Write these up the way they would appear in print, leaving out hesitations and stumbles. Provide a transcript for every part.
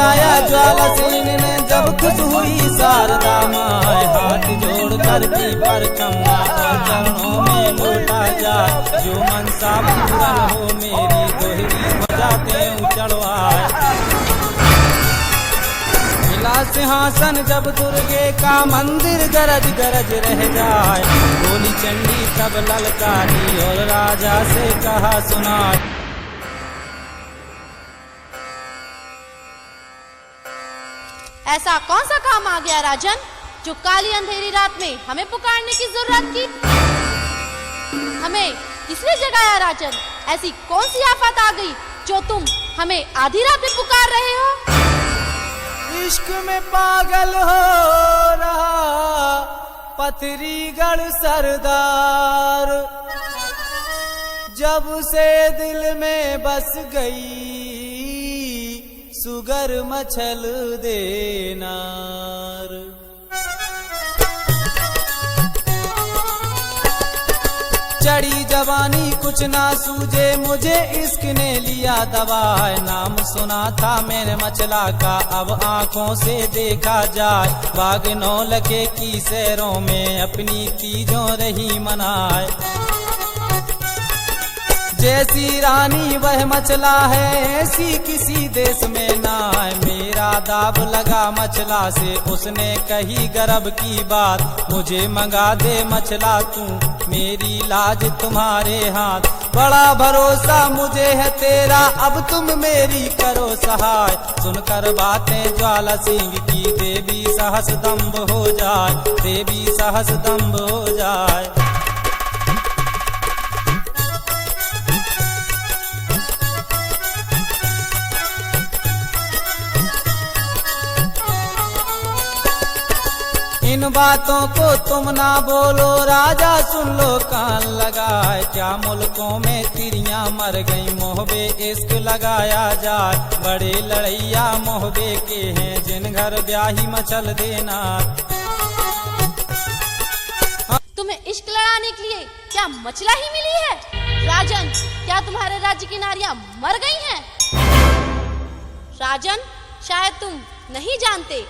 बुलाया ज्वाला सिंह ने जब खुश हुई शारदा माँ, हाथ जोड़ कर की परिक्रमा और चरणों में लौटा जाए, जो मनसा पूरन हो मेरी दोहरी हो जाते चढ़वाए। मिला सिंहासन जब दुर्गे का मंदिर गरज गरज रह जाए, बोली चंडी तब ललकारी और राजा से कहा सुनाए। ऐसा कौन सा काम आ गया राजन, जो काली अंधेरी रात में हमें पुकारने की जरूरत की? हमें किसने जगाया राजन? ऐसी कौन सी आफत आ गई जो तुम हमें आधी रात में पुकार रहे हो? इश्क में पागल हो रहा पथरीगढ़ सरदार, जब से दिल में बस गई सुगर मछल देनार। चढ़ी जवानी कुछ ना सूझे मुझे, इश्क ने लिया दबाए। नाम सुना था मैंने मचला का, अब आंखों से देखा जाए। बाग नौलखे की सैरों में अपनी तीजों रही मनाए। जैसी रानी वह मचला है, ऐसी किसी देश में ना है। मेरा दाब लगा मचला से, उसने कही गर्भ की बात। मुझे मंगा दे मचला तू, मेरी लाज तुम्हारे हाथ। बड़ा भरोसा मुझे है तेरा, अब तुम मेरी करो सहाय। सुनकर बातें ज्वाला सिंह की, देवी सहस दम्भ हो जाए, देवी सहस दम्भ हो जाए। इन बातों को तुम ना बोलो राजा, सुन लो कान लगाए। क्या मुल्कों में तिरियां मर गई, मोहबे इश्क लगाया जाए। बड़े लड़ैया मोहबे के हैं, जिन घर ब्याही मचल देना। तुम्हें इश्क लड़ाने के लिए क्या मचला ही मिली है? राजन, क्या तुम्हारे राज्य की नारियां मर गई हैं? राजन, शायद तुम नहीं जानते,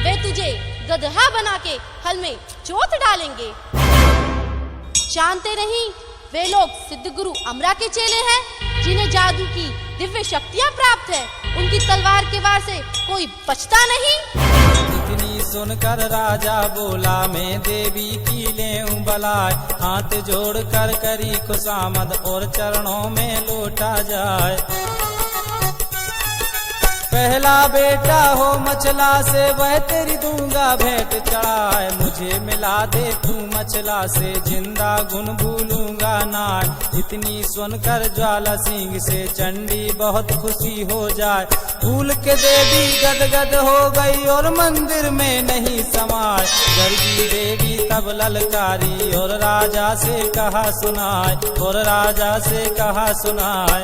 वे तुझे गदहा बना के हल में जोत डालेंगे। जानते नहीं, वे लोग सिद्ध गुरु अमरा के चेले हैं, जिन्हें जादू की दिव्य शक्तियां प्राप्त है। उनकी तलवार के वार से कोई बचता नहीं। इतनी सुनकर राजा बोला, मैं देवी की लेऊं बलाय। हाथ जोड़ कर करी खुशामद और चरणों में लौटा जाए। पहला बेटा हो मचला से, वह तेरी दूंगा भेंट चढ़ाए। मुझे मिला दे तू मचला से, जिंदा गुन भूलूंगा ना। इतनी सुनकर ज्वाला सिंह से चंडी बहुत खुशी हो जाए। भूल के देवी गदगद हो गई और मंदिर में नहीं समाए। गर्जी देवी तब ललकारी और राजा से कहा सुनाए, और राजा से कहा सुनाए।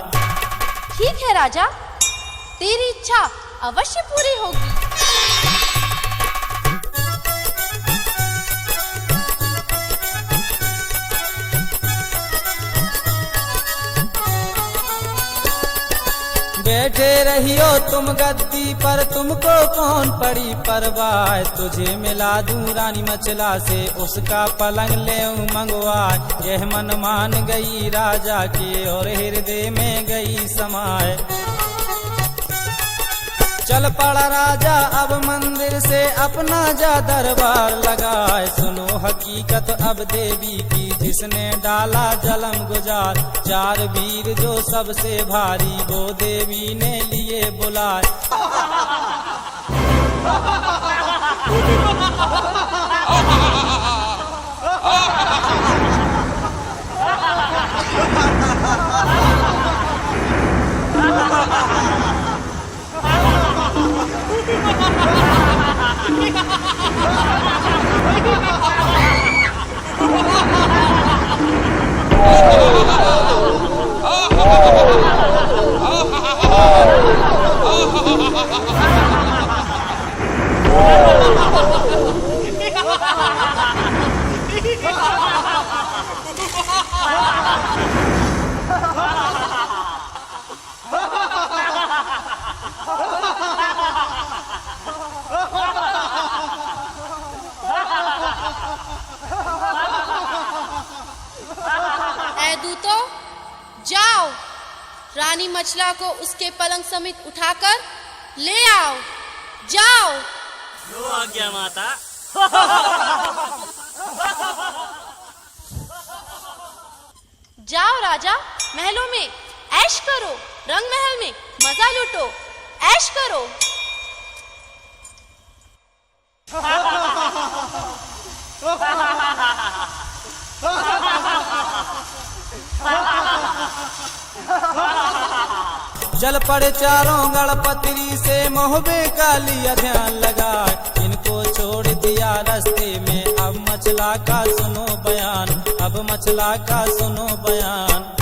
ठीक है राजा, तेरी इच्छा अवश्य पूरी होगी। बैठे रहियो तुम गद्दी पर, तुमको कौन पड़ी परवाह। तुझे मिला दूं रानी मचला से, उसका पलंग ले मंगवाए। यह मन मान गई राजा के और हृदय में गई समाए। चल पड़ा राजा अब मंदिर से, अपना जा दरबार लगाए। सुनो हकीकत अब देवी की, जिसने डाला जलम गुजार। चार वीर जो सबसे भारी, वो देवी ने लिए बुलाए। रानी मछला को उसके पलंग समेत उठाकर ले आओ। जाओ। जो आज्ञा माता। जाओ राजा, महलों में ऐश करो, रंग महल में मजा लूटो, ऐश करो। जल पड़े चारों गणपति से मोहबे का लिया ध्यान लगाए, इनको छोड़ दिया रास्ते में। अब मछला का सुनो बयान, अब मछला का सुनो बयान।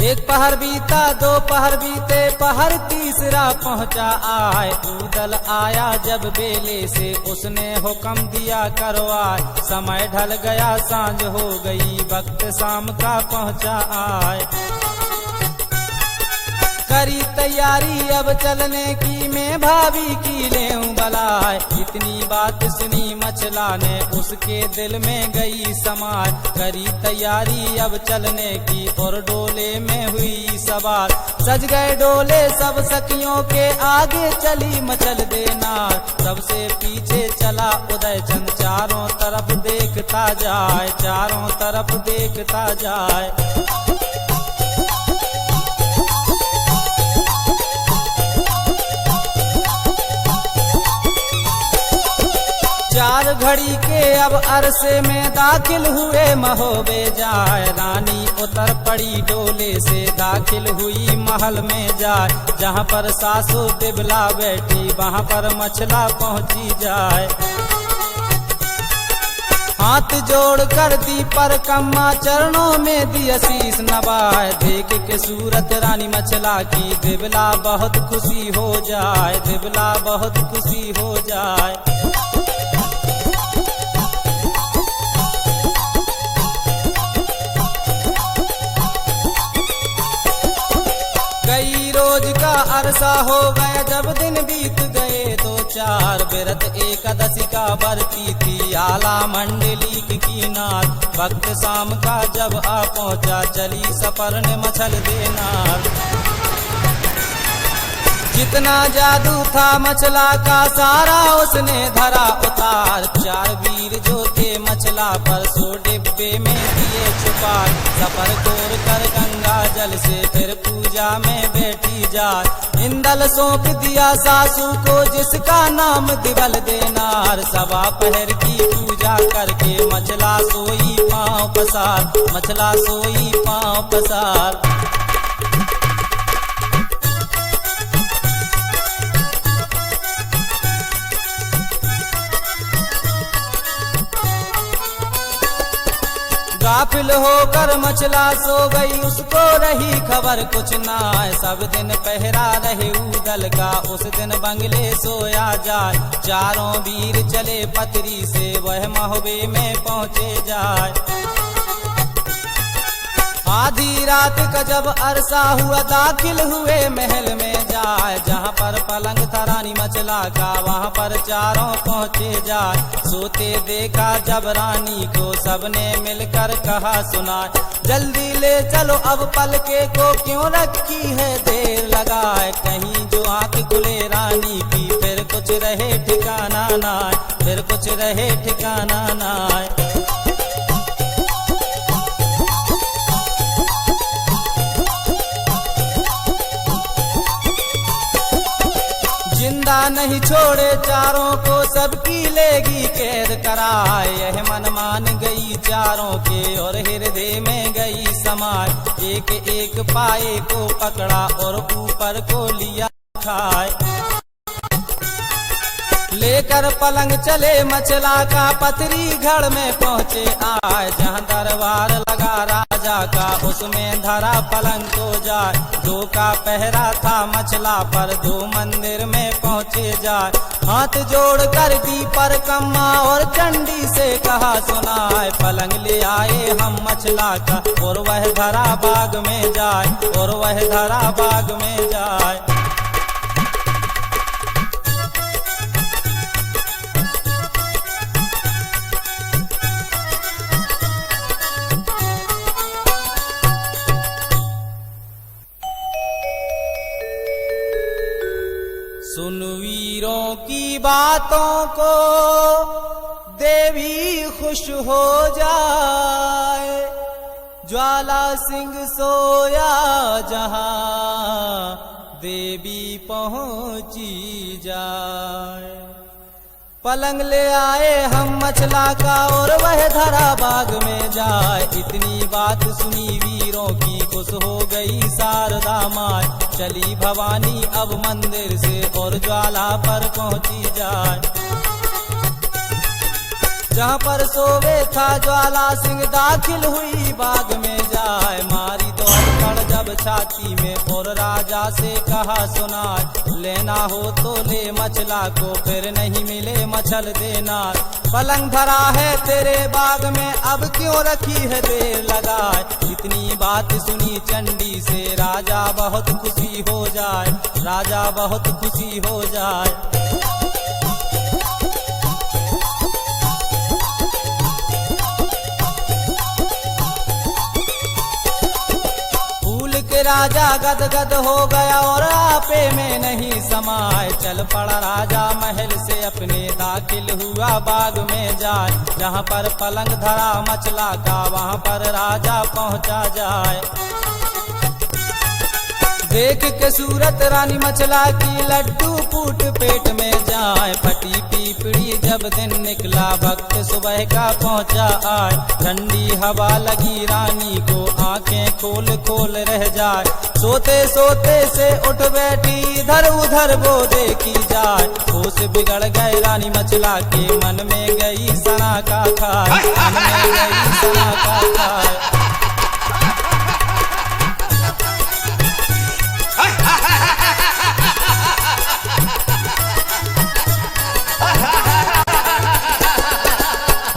एक पहर बीता, दो पहर बीते, पहर तीसरा पहुंचा आए। उदल आया जब बेले से, उसने हुक्म दिया करवाए। समय ढल गया, सांझ हो गई, वक्त शाम का पहुंचा आए। करी तैयारी अब चलने की, मैं भाभी की लेऊं बलाए। इतनी बात सुनी मछला ने, उसके दिल में गई समाए। करी तैयारी अब चलने की, और डोले में हुई सवार। सज गए डोले सब सखियों के, आगे चली मचल देनार। सबसे पीछे चला उदय चंद, चारों तरफ देखता जाए, चारों तरफ देखता जाए। चार घड़ी के अब अरसे में दाखिल हुए महोबे जाए। रानी उतर पड़ी डोले से, दाखिल हुई महल में जाए। जहाँ पर सासू दिबला बैठी, वहाँ पर मछला पहुँची जाए। हाथ जोड़ कर दी पर कम्मा, चरणों में दी शीश नवाए। देख के सूरत रानी मछला की, दिबला बहुत खुशी हो जाए, दिबला बहुत खुशी हो जाए। कई रोज का अरसा हो गया, जब दिन बीत गए दो चार। व्रत एकादशी का बरती थी, आला मंडली की किनार। वक्त शाम का जब आ पहुंचा, चली सफर ने मछल देनार। जितना जादू था मछला का, सारा उसने धरा उतार। चार वीर जो थे मछला पर, सो डिब्बे में दिए छुपा। सफर तोड़ कर गंगा जल से, फिर पूजा में बैठी जा। इंदल सौंप दिया सासू को, जिसका नाम दिवल देनार। सवा पहर की पूजा करके, मछला सोई पांव पसार, मछला सोई पांव पसार। गाफिल होकर मछला सो गई, उसको रही खबर कुछ ना। सब दिन पहरा रहे उदल का, उस दिन बंगले सोया जाए। चारों वीर चले पतरी से, वह महोबे में पहुँचे जाए। आधी रात का जब अरसा हुआ, दाखिल हुए महल में जाए। जहाँ पर पलंग था रानी मछला का, वहाँ पर चारों पहुँचे जाए। सोते देखा जब रानी को, सबने मिलकर कहा सुना। जल्दी ले चलो अब पलके को, क्यों रखी है देर लगाए। कहीं जो आँख खुले रानी की, फिर कुछ रहे ठिकाना ना, फिर कुछ रहे ठिकाना ना। जिंदा नहीं छोड़े चारों को, सबकी लेगी कैद कराए। यह मन मान गई चारों के, और हृदय में गई समाए। एक एक पाए को पकड़ा, और ऊपर को लिया खाए। लेकर पलंग चले मछला का, पतरी घर में पहुँचे आए। जहाँ दरबार लगा राजा का, उसमें धरा पलंग को जाए। दो का पहरा था मछला पर, दो मंदिर में पहुँचे जाए। हाथ जोड़ कर दी पर कम्मा, और चंडी से कहा सुनाए। पलंग ले आए हम मछला का, और वह धरा बाग में जाए, और वह धरा बाग में जाए। बातों को देवी खुश हो जाए, ज्वाला सिंह सोया जहां देवी पहुंची जाए। पलंग ले आए हम मचला का और वह धरा बाग में जाए। इतनी बात सुनी वीरों की खुश हो गई शारदा माँ। चली भवानी अब मंदिर से और ज्वाला पर पहुंची जाए। जहाँ पर सोवे था ज्वाला सिंह दाखिल हुई बाग में जाए। मारी दौड़ पड़ जब छाती में और राजा से कहा सुनाए, लेना हो तो ले मचला को फिर नहीं मिले मचल देना। पलंग धरा है तेरे बाग में अब क्यों रखी है देर लगाए। इतनी बात सुनी चंडी से राजा बहुत खुशी हो जाए, राजा बहुत खुशी हो जाए। राजा गदगद हो गया और आपे में नहीं समाए। चल पड़ा राजा महल से अपने दाखिल हुआ बाग में जाए। जहाँ पर पलंग धरा मचला का वहाँ पर राजा पहुँचा जाए। देख के सूरत रानी मचला की लड्डू फूट पेट में जाए। फटी पीपड़ी जब दिन निकला भक्त सुबह का पहुंचा आए। ठंडी हवा लगी रानी को आंखें खोल खोल रह जाए। सोते सोते से उठ बैठी इधर उधर वो देखी जाए। होश बिगड़ गए रानी मचला के मन में गई सना का खाए, मन में गई सना का खाए।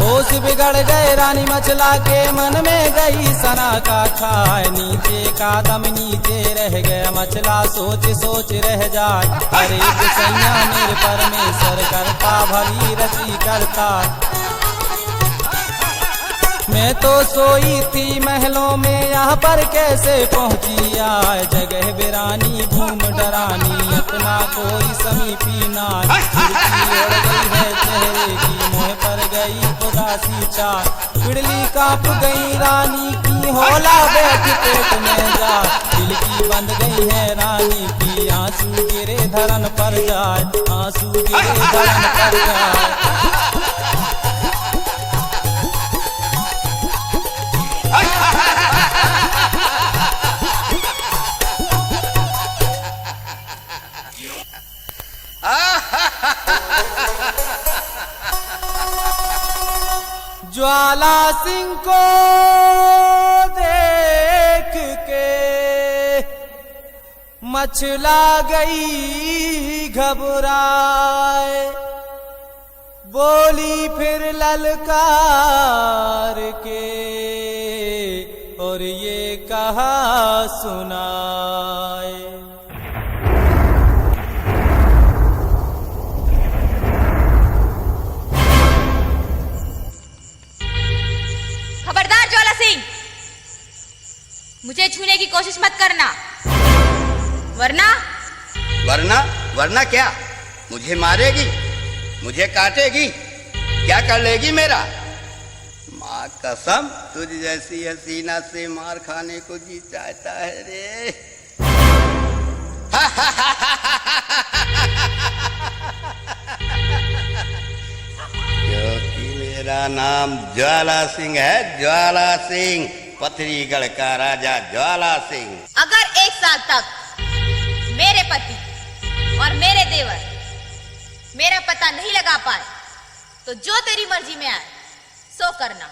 होश बिगड़ गए रानी मचला के मन में गई सना का खाए। नीचे का दम नीचे रह गया मचला सोच सोच रह जाए। हरे सैया मेरे परमेश्वर करता भली रची करता। मैं तो सोई थी महलों में यहाँ पर कैसे पहुँची आए। जगह बिरानी घूम डरानी अपना कोई समीपी ना। उड़ गई है चेहरे की मुँह पर गई उदासी चार। पिड़ली कांप गई रानी की हौला बैठ पेट में जा। दिल की बंद गई है रानी की आंसू गिरे धरन पर जाए, आंसू गिरे धरन पर जाए। ज्वाला सिंह को देख के मचला गई घबराए। बोली फिर ललकार के और ये कहा सुनाए। खबरदार ज्वाला सिंह, मुझे छूने की कोशिश मत करना, वरना क्या? मुझे मारेगी, मुझे काटेगी, क्या कर लेगी मेरा? माँ कसम, तुझ जैसी हसीना से मार खाने को जी चाहता है रे। क्योंकि मेरा नाम ज्वाला सिंह है, ज्वाला सिंह, पथरीगढ़ का राजा ज्वाला सिंह। अगर 1 साल तक मेरे पति और मेरे देवर मेरा पता नहीं लगा पाए तो जो तेरी मर्जी में आए सो करना।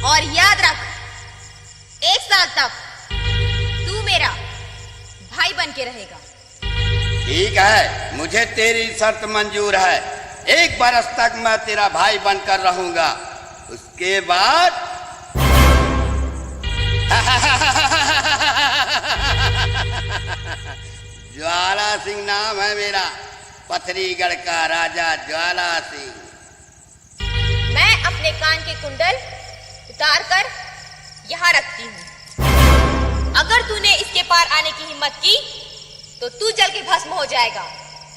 और याद रख, 1 साल तक तू मेरा भाई बन के रहेगा। ठीक है, मुझे तेरी शर्त मंजूर है। 1 बरस तक मैं तेरा भाई बनकर रहूंगा, उसके बाद ज्वाला सिंह नाम है मेरा, पथरीगढ़ का राजा ज्वाला सिंह। मैं अपने कान के कुंडल उतार कर यहाँ रखती हूँ। अगर तूने इसके पार आने की हिम्मत की तो तू जल के भस्म हो जाएगा।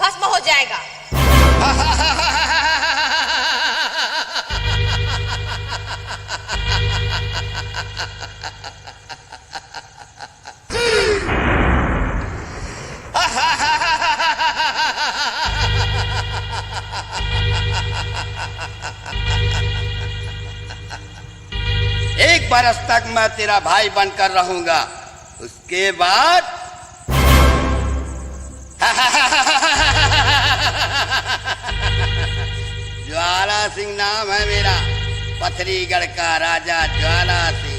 भस्म हो जाएगा। एक बरस तक मैं तेरा भाई बनकर रहूंगा, उसके बाद ज्वाला सिंह नाम है मेरा, पथरीगढ़ का राजा ज्वाला सिंह।